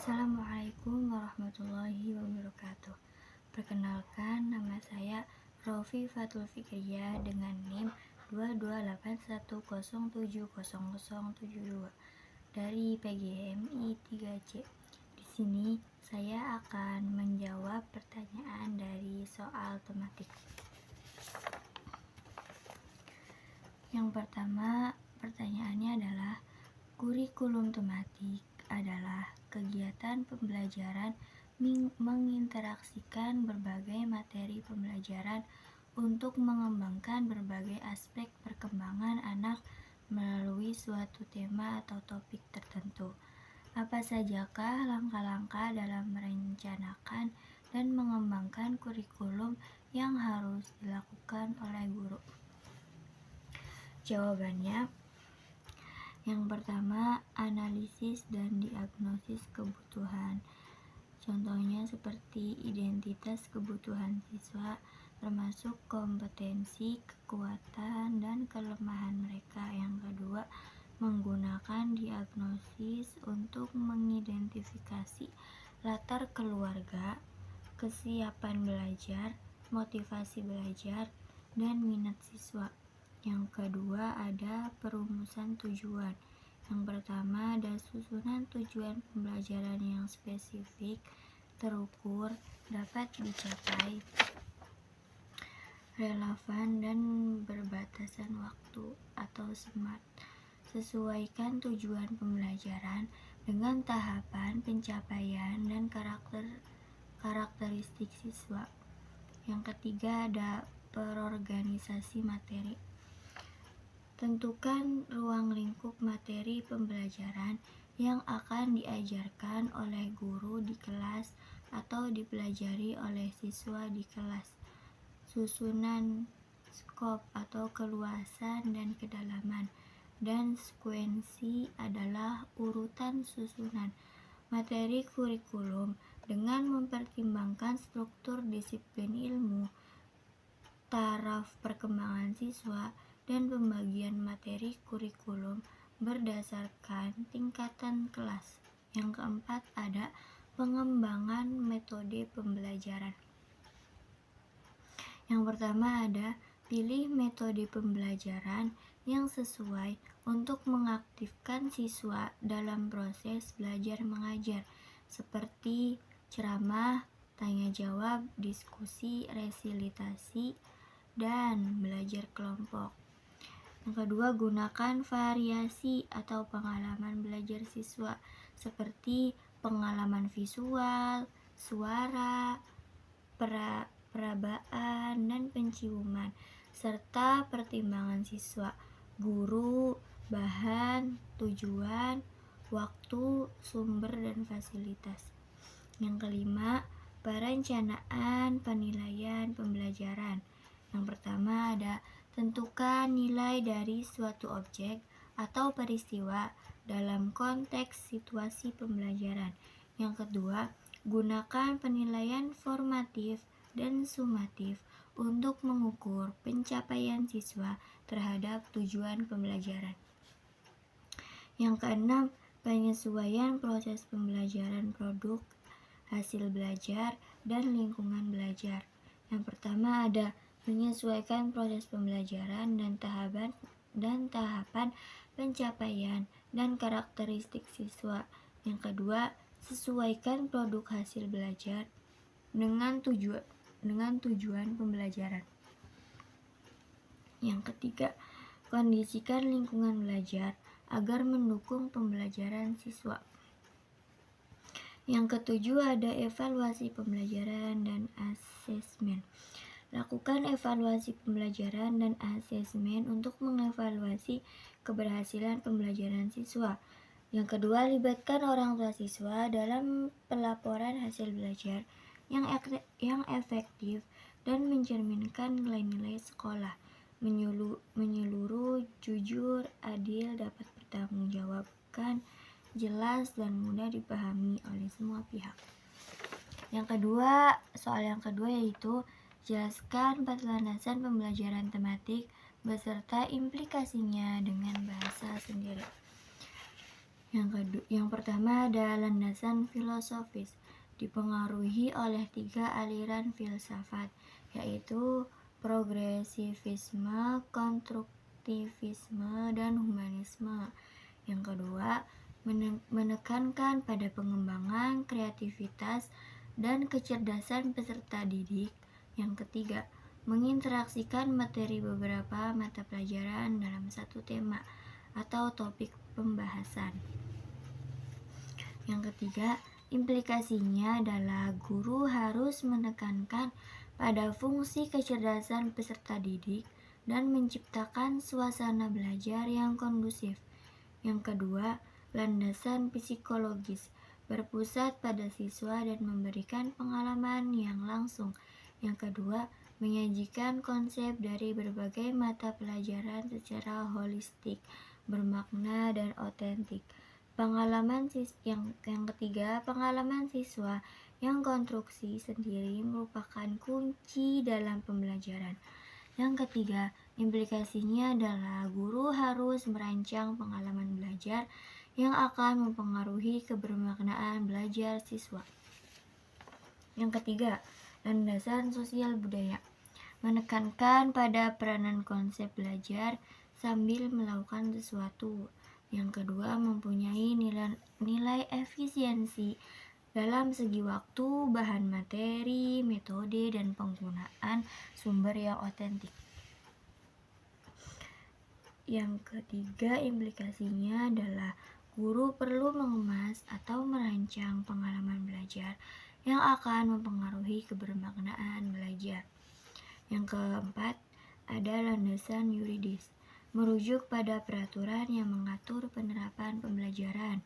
Assalamualaikum warahmatullahi wabarakatuh. Perkenalkan, nama saya Rofi Fatul Fikriyah dengan NIM 2281070072 dari PGMI 3C. Di sini saya akan menjawab pertanyaan dari soal tematik. Yang pertama, pertanyaannya adalah kurikulum tematik adalah kegiatan pembelajaran menginteraksikan berbagai materi pembelajaran untuk mengembangkan berbagai aspek perkembangan anak melalui suatu tema atau topik tertentu. Apa sajakah langkah-langkah dalam merencanakan dan mengembangkan kurikulum yang harus dilakukan oleh guru? Jawabannya, yang pertama, analisis dan diagnosis kebutuhan. Contohnya seperti identitas kebutuhan siswa, termasuk kompetensi, kekuatan, dan kelemahan mereka. Yang kedua, menggunakan diagnosis untuk mengidentifikasi latar keluarga, kesiapan belajar, motivasi belajar, dan minat siswa. Yang kedua ada perumusan tujuan. Yang pertama ada susunan tujuan pembelajaran yang spesifik, terukur, dapat dicapai, relevan, dan berbatasan waktu atau SMART. Sesuaikan tujuan pembelajaran dengan tahapan pencapaian dan karakteristik siswa. Yang ketiga ada perorganisasi materi. Tentukan ruang lingkup materi pembelajaran yang akan diajarkan oleh guru di kelas atau dipelajari oleh siswa di kelas. Susunan skop atau keluasan dan kedalaman, dan sekuensi adalah urutan susunan materi kurikulum dengan mempertimbangkan struktur disiplin ilmu, taraf perkembangan siswa, dan pembagian materi kurikulum berdasarkan tingkatan kelas. Yang keempat ada pengembangan metode pembelajaran. Yang pertama ada pilih metode pembelajaran yang sesuai untuk mengaktifkan siswa dalam proses belajar mengajar, seperti ceramah, tanya jawab, diskusi, resilitasi, dan belajar kelompok. Yang kedua, gunakan variasi atau pengalaman belajar siswa seperti pengalaman visual, suara, perabaan, dan penciuman, serta pertimbangan siswa, guru, bahan, tujuan, waktu, sumber, dan fasilitas. Yang kelima, perencanaan penilaian pembelajaran. Yang pertama ada tentukan nilai dari suatu objek atau peristiwa dalam konteks situasi pembelajaran. Yang kedua, gunakan penilaian formatif dan sumatif untuk mengukur pencapaian siswa terhadap tujuan pembelajaran. Yang keenam, penyesuaian proses pembelajaran produk, hasil belajar, dan lingkungan belajar. Yang pertama ada menyesuaikan proses pembelajaran dan tahapan pencapaian dan karakteristik siswa. Yang kedua, sesuaikan produk hasil belajar dengan tujuan pembelajaran. Yang ketiga, kondisikan lingkungan belajar agar mendukung pembelajaran siswa. Yang ketujuh ada evaluasi pembelajaran dan asesmen. Lakukan evaluasi pembelajaran dan asesmen untuk mengevaluasi keberhasilan pembelajaran siswa. Yang kedua, libatkan orang tua siswa dalam pelaporan hasil belajar yang efektif dan mencerminkan nilai-nilai sekolah. Menyeluruh, jujur, adil, dapat bertanggungjawabkan, jelas, dan mudah dipahami oleh semua pihak. Soal yang kedua yaitu jelaskan 4 landasan pembelajaran tematik beserta implikasinya dengan bahasa sendiri. Yang pertama ada landasan filosofis, dipengaruhi oleh 3 aliran filsafat, yaitu progresivisme, konstruktivisme, dan humanisme. Yang kedua, menekankan pada pengembangan kreativitas dan kecerdasan peserta didik. Yang ketiga, menginteraksikan materi beberapa mata pelajaran dalam satu tema atau topik pembahasan. Yang ketiga, implikasinya adalah guru harus menekankan pada fungsi kecerdasan peserta didik dan menciptakan suasana belajar yang kondusif. Yang kedua, landasan psikologis, berpusat pada siswa dan memberikan pengalaman yang langsung. Yang kedua, menyajikan konsep dari berbagai mata pelajaran secara holistik, bermakna dan otentik. Yang ketiga, pengalaman siswa yang konstruksi sendiri merupakan kunci dalam pembelajaran. Yang ketiga, implikasinya adalah guru harus merancang pengalaman belajar yang akan mempengaruhi kebermaknaan belajar siswa. Yang ketiga, landasan sosial budaya, menekankan pada peranan konsep belajar sambil melakukan sesuatu. Yang kedua, mempunyai nilai efisiensi dalam segi waktu, bahan materi, metode, dan penggunaan sumber yang otentik. Yang ketiga, implikasinya adalah guru perlu mengemas atau merancang pengalaman belajar yang akan mempengaruhi kebermaknaan belajar. Yang keempat, ada landasan yuridis, merujuk pada peraturan yang mengatur penerapan pembelajaran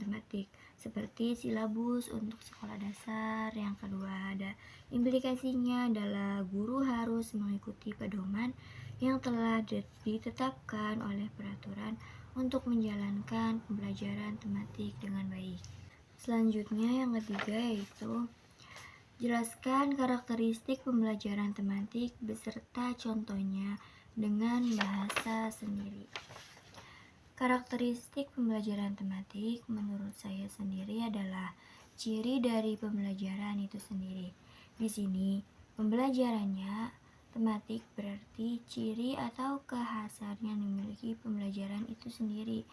tematik seperti silabus untuk sekolah dasar. Yang kedua, ada implikasinya adalah guru harus mengikuti pedoman yang telah ditetapkan oleh peraturan untuk menjalankan pembelajaran tematik dengan baik. Selanjutnya yang ketiga yaitu jelaskan karakteristik pembelajaran tematik beserta contohnya dengan bahasa sendiri. Karakteristik pembelajaran tematik menurut saya sendiri adalah ciri dari pembelajaran itu sendiri. Di sini, pembelajarannya tematik berarti ciri atau kekhasan yang dimiliki pembelajaran itu sendiri.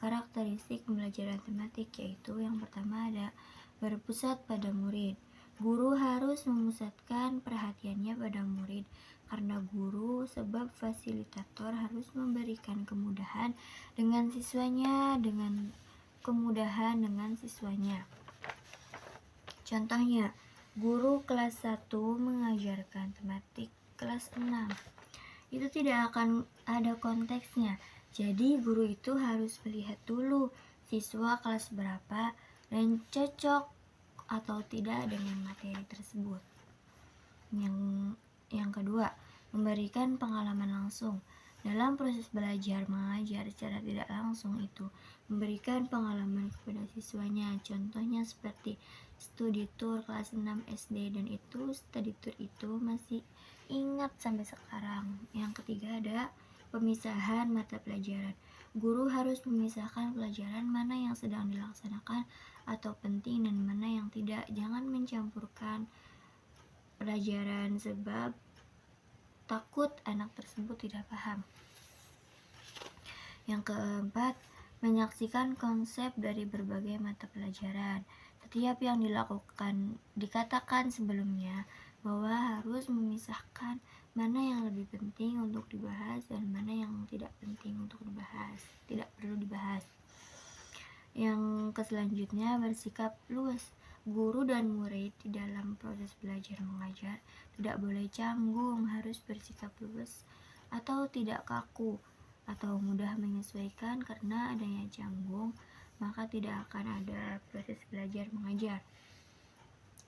Karakteristik pembelajaran tematik yaitu yang pertama ada berpusat pada murid. Guru harus memusatkan perhatiannya pada murid karena guru sebab fasilitator harus memberikan kemudahan dengan siswanya. Contohnya, guru kelas 1 mengajarkan tematik kelas 6. Itu tidak akan ada konteksnya. Jadi guru itu harus melihat dulu siswa kelas berapa dan cocok atau tidak dengan materi tersebut. Yang kedua, memberikan pengalaman langsung. Dalam proses belajar mengajar secara tidak langsung itu memberikan pengalaman kepada siswanya. Contohnya seperti studi tour kelas 6 SD, dan itu studi tour itu masih ingat sampai sekarang. Yang ketiga ada pemisahan mata pelajaran. Guru harus memisahkan pelajaran mana yang sedang dilaksanakan atau penting dan mana yang tidak. Jangan mencampurkan pelajaran sebab takut anak tersebut tidak paham. Yang keempat, menyaksikan konsep dari berbagai mata pelajaran. Setiap yang dikatakan sebelumnya bahwa harus memisahkan mana yang lebih penting untuk dibahas dan mana yang tidak penting untuk dibahas, tidak perlu dibahas. Yang selanjutnya, bersikap luas. Guru dan murid di dalam proses belajar mengajar tidak boleh canggung, harus bersikap luas atau tidak kaku atau mudah menyesuaikan. Karena adanya canggung, maka tidak akan ada proses belajar mengajar.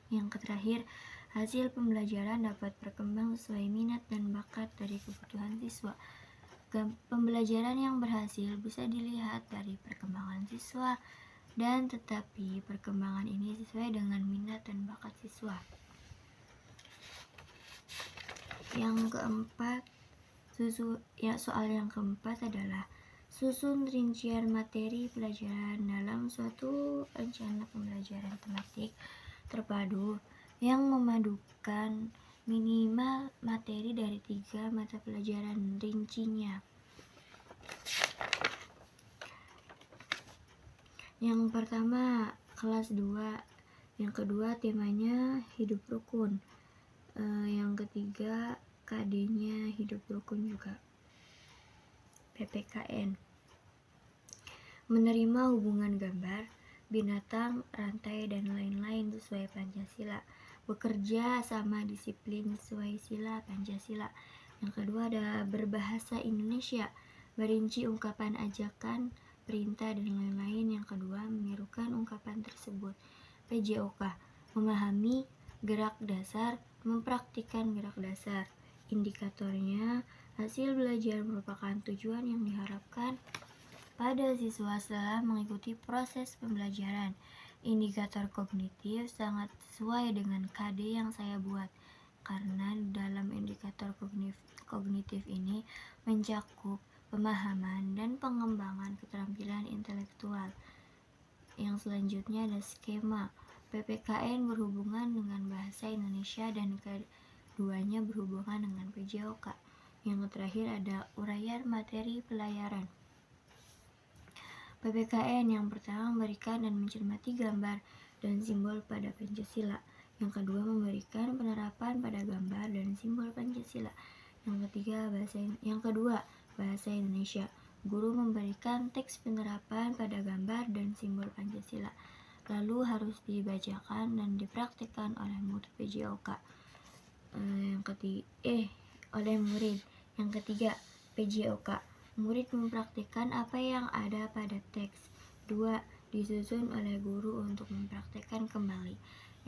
Yang terakhir, hasil pembelajaran dapat berkembang sesuai minat dan bakat dari kebutuhan siswa. Pembelajaran yang berhasil bisa dilihat dari perkembangan siswa, dan tetapi perkembangan ini sesuai dengan minat dan bakat siswa. Soal yang keempat adalah Susun rincian materi pelajaran dalam suatu rencana pembelajaran tematik terpadu yang memadukan minimal materi dari 3 mata pelajaran rincinya. Yang pertama, kelas 2. Yang kedua, temanya hidup rukun. Yang ketiga, KD-nya hidup rukun juga. PPKN. Menerima hubungan gambar, binatang, rantai, dan lain-lain sesuai Pancasila. Bekerja sama disiplin sesuai sila Pancasila. Yang kedua ada berbahasa Indonesia, merinci ungkapan ajakan, perintah, dan lain-lain. Yang kedua, menirukan ungkapan tersebut. PJOK, memahami gerak dasar, mempraktikkan gerak dasar. Indikatornya, hasil belajar merupakan tujuan yang diharapkan pada siswa setelah mengikuti proses pembelajaran. Indikator kognitif sangat sesuai dengan KD yang saya buat, karena dalam indikator kognitif ini mencakup pemahaman dan pengembangan keterampilan intelektual. Yang selanjutnya ada skema. PPKN berhubungan dengan bahasa Indonesia dan keduanya berhubungan dengan PJOK. Yang terakhir ada uraian materi pelajaran. PPKN yang pertama memberikan dan mencermati gambar dan simbol pada Pancasila. Yang kedua memberikan penerapan pada gambar dan simbol Pancasila. Yang kedua bahasa Indonesia. Guru memberikan teks penerapan pada gambar dan simbol Pancasila. Lalu harus dibacakan dan dipraktikkan oleh murid PJOK. Oleh murid. Yang ketiga, PJOK. Murid mempraktikkan apa yang ada pada teks. 2. Disusun oleh guru untuk mempraktikkan kembali.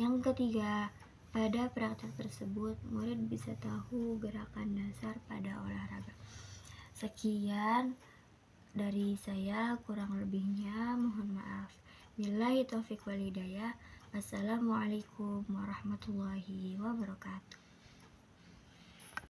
Yang ketiga, pada praktek tersebut, murid bisa tahu gerakan dasar pada olahraga. Sekian dari saya, kurang lebihnya mohon maaf. Billahi taufiq wal hidayah. Wassalamualaikum warahmatullahi wabarakatuh.